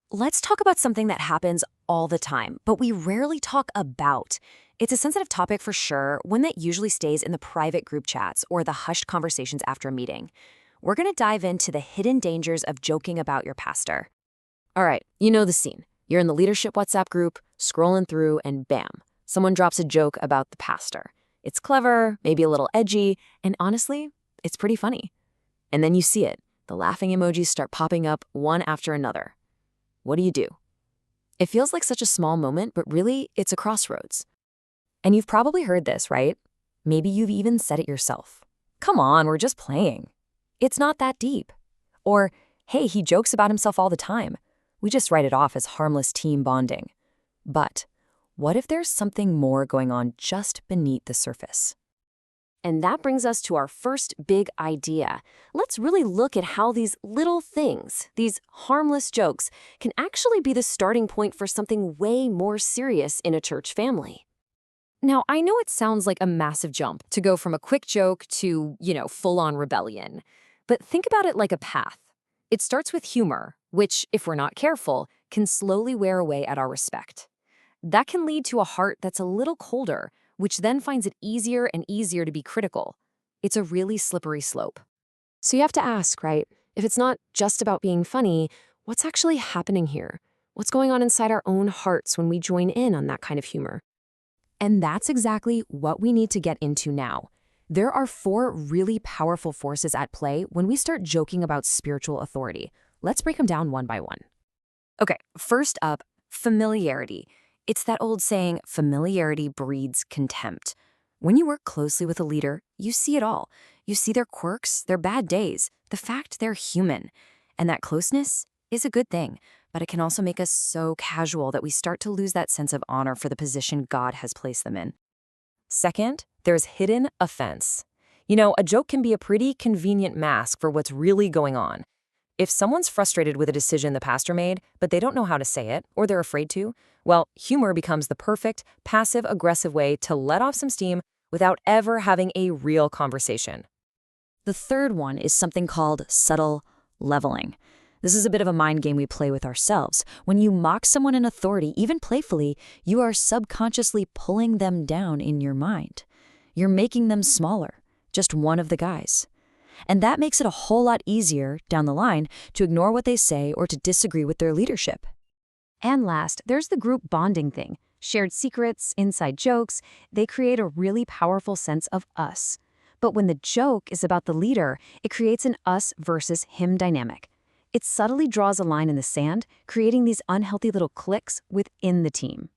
Let's talk about something that happens all the time, but we rarely talk about. It's a sensitive topic for sure, one that usually stays in the private group chats or the hushed conversations after a meeting. We're going to dive into the hidden dangers of joking about your pastor. All right, you know the scene. You're in the leadership WhatsApp group, scrolling through, and bam, someone drops a joke about the pastor. It's clever, maybe a little edgy, and honestly, it's pretty funny. And then you see it. The laughing emojis start popping up one after another. What do you do? It feels like such a small moment, but really, it's a crossroads. And you've probably heard this, right? Maybe you've even said it yourself. Come on, we're just playing. It's not that deep. Or, hey, he jokes about himself all the time. We just write it off as harmless team bonding. But what if there's something more going on just beneath the surface? And that brings us to our first big idea. Let's really look at how these little things, these harmless jokes, can actually be the starting point for something way more serious in a church family. Now, I know it sounds like a massive jump to go from a quick joke to, full-on rebellion. But think about it like a path. It starts with humor, which, if we're not careful, can slowly wear away at our respect. That can lead to a heart that's a little colder, which then finds it easier and easier to be critical. It's a really slippery slope. So you have to ask, right? If it's not just about being funny, what's actually happening here? What's going on inside our own hearts when we join in on that kind of humor? And that's exactly what we need to get into now. There are 4 really powerful forces at play when we start joking about spiritual authority. Let's break them down one by one. Okay, first up, familiarity. It's that old saying, familiarity breeds contempt. When you work closely with a leader, you see it all. You see their quirks, their bad days, the fact they're human. And that closeness is a good thing, but it can also make us so casual that we start to lose that sense of honor for the position God has placed them in. Second, there's hidden offense. A joke can be a pretty convenient mask for what's really going on. If someone's frustrated with a decision the pastor made, but they don't know how to say it, or they're afraid to, well, humor becomes the perfect, passive-aggressive way to let off some steam without ever having a real conversation. The third one is something called subtle leveling. This is a bit of a mind game we play with ourselves. When you mock someone in authority, even playfully, you are subconsciously pulling them down in your mind. You're making them smaller, just one of the guys. And that makes it a whole lot easier, down the line, to ignore what they say or to disagree with their leadership. And last, there's the group bonding thing. Shared secrets, inside jokes, they create a really powerful sense of us. But when the joke is about the leader, it creates an us versus him dynamic. It subtly draws a line in the sand, creating these unhealthy little cliques within the team.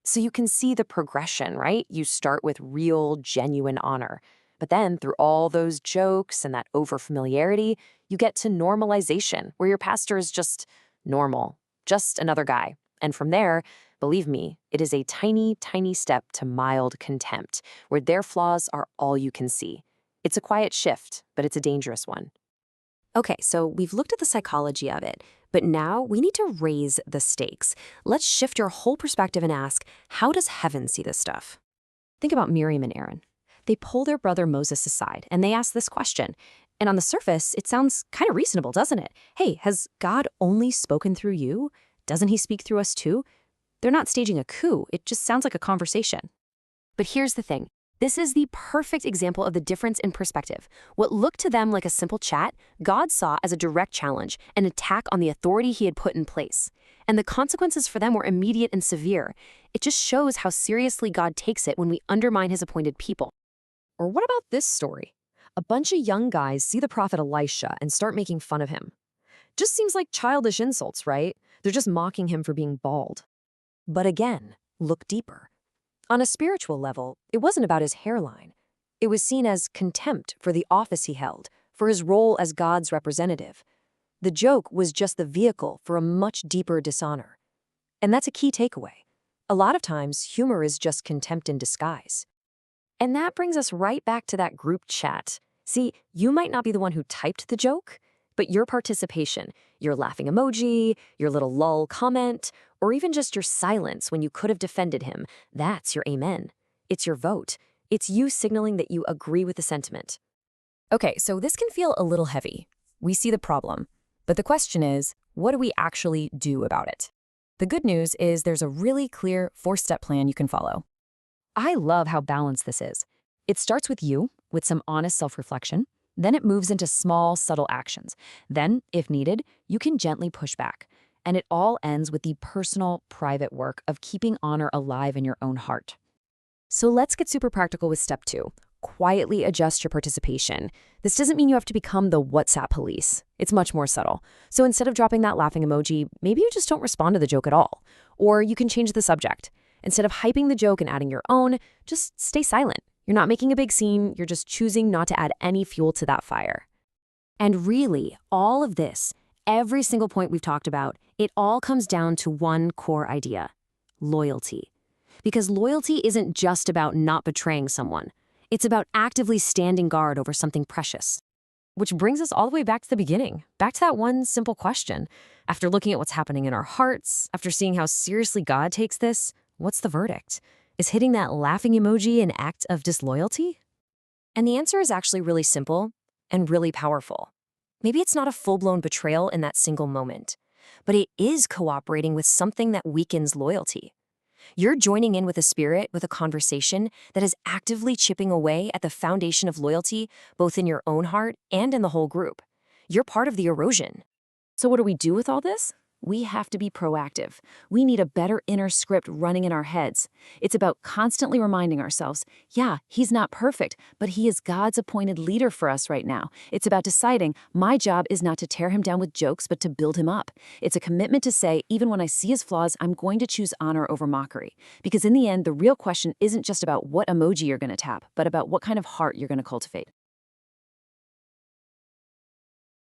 So you can see the progression, right? You start with real, genuine honor. But then through all those jokes and that overfamiliarity, you get to normalization, where your pastor is just normal, just another guy. And from there, believe me, it is a tiny, tiny step to mild contempt, where their flaws are all you can see. It's a quiet shift, but it's a dangerous one. Okay, so we've looked at the psychology of it, but now we need to raise the stakes. Let's shift your whole perspective and ask, how does heaven see this stuff? Think about Miriam and Aaron. They pull their brother Moses aside, and they ask this question. And on the surface, it sounds kind of reasonable, doesn't it? Hey, has God only spoken through you? Doesn't he speak through us too? They're not staging a coup. It just sounds like a conversation. But here's the thing. This is the perfect example of the difference in perspective. What looked to them like a simple chat, God saw as a direct challenge, an attack on the authority he had put in place. And the consequences for them were immediate and severe. It just shows how seriously God takes it when we undermine his appointed people. Or what about this story? A bunch of young guys see the prophet Elisha and start making fun of him. Just seems like childish insults, right? They're just mocking him for being bald. But again, look deeper. On a spiritual level, it wasn't about his hairline. It was seen as contempt for the office he held, for his role as God's representative. The joke was just the vehicle for a much deeper dishonor. And that's a key takeaway. A lot of times, humor is just contempt in disguise. And that brings us right back to that group chat. See, you might not be the one who typed the joke, but your participation, your laughing emoji, your little lull comment, or even just your silence when you could have defended him, that's your amen. It's your vote. It's you signaling that you agree with the sentiment. Okay, so this can feel a little heavy. We see the problem. But the question is, What do we actually do about it? The good news is there's a really clear 4-step plan you can follow. I love how balanced this is. It starts with you, with some honest self-reflection. Then it moves into small, subtle actions. Then, if needed, you can gently push back. And it all ends with the personal, private work of keeping honor alive in your own heart. So let's get super practical with step 2. Quietly adjust your participation. This doesn't mean you have to become the WhatsApp police. It's much more subtle. So instead of dropping that laughing emoji, maybe you just don't respond to the joke at all. Or you can change the subject. Instead of hyping the joke and adding your own, just stay silent. You're not making a big scene, you're just choosing not to add any fuel to that fire. And really, all of this, every single point we've talked about, it all comes down to one core idea: loyalty. Because loyalty isn't just about not betraying someone. It's about actively standing guard over something precious. Which brings us all the way back to the beginning, back to that one simple question. After looking at what's happening in our hearts, after seeing how seriously God takes this, what's the verdict? Is hitting that laughing emoji an act of disloyalty? And the answer is actually really simple and really powerful. Maybe it's not a full-blown betrayal in that single moment, but it is cooperating with something that weakens loyalty. You're joining in with a spirit, with a conversation that is actively chipping away at the foundation of loyalty, both in your own heart and in the whole group. You're part of the erosion. So what do we do with all this? We have to be proactive. We need a better inner script running in our heads. It's about constantly reminding ourselves, yeah, he's not perfect, but he is God's appointed leader for us right now. It's about deciding, my job is not to tear him down with jokes, but to build him up. It's a commitment to say, even when I see his flaws, I'm going to choose honor over mockery. Because in the end, the real question isn't just about what emoji you're going to tap, but about what kind of heart you're going to cultivate.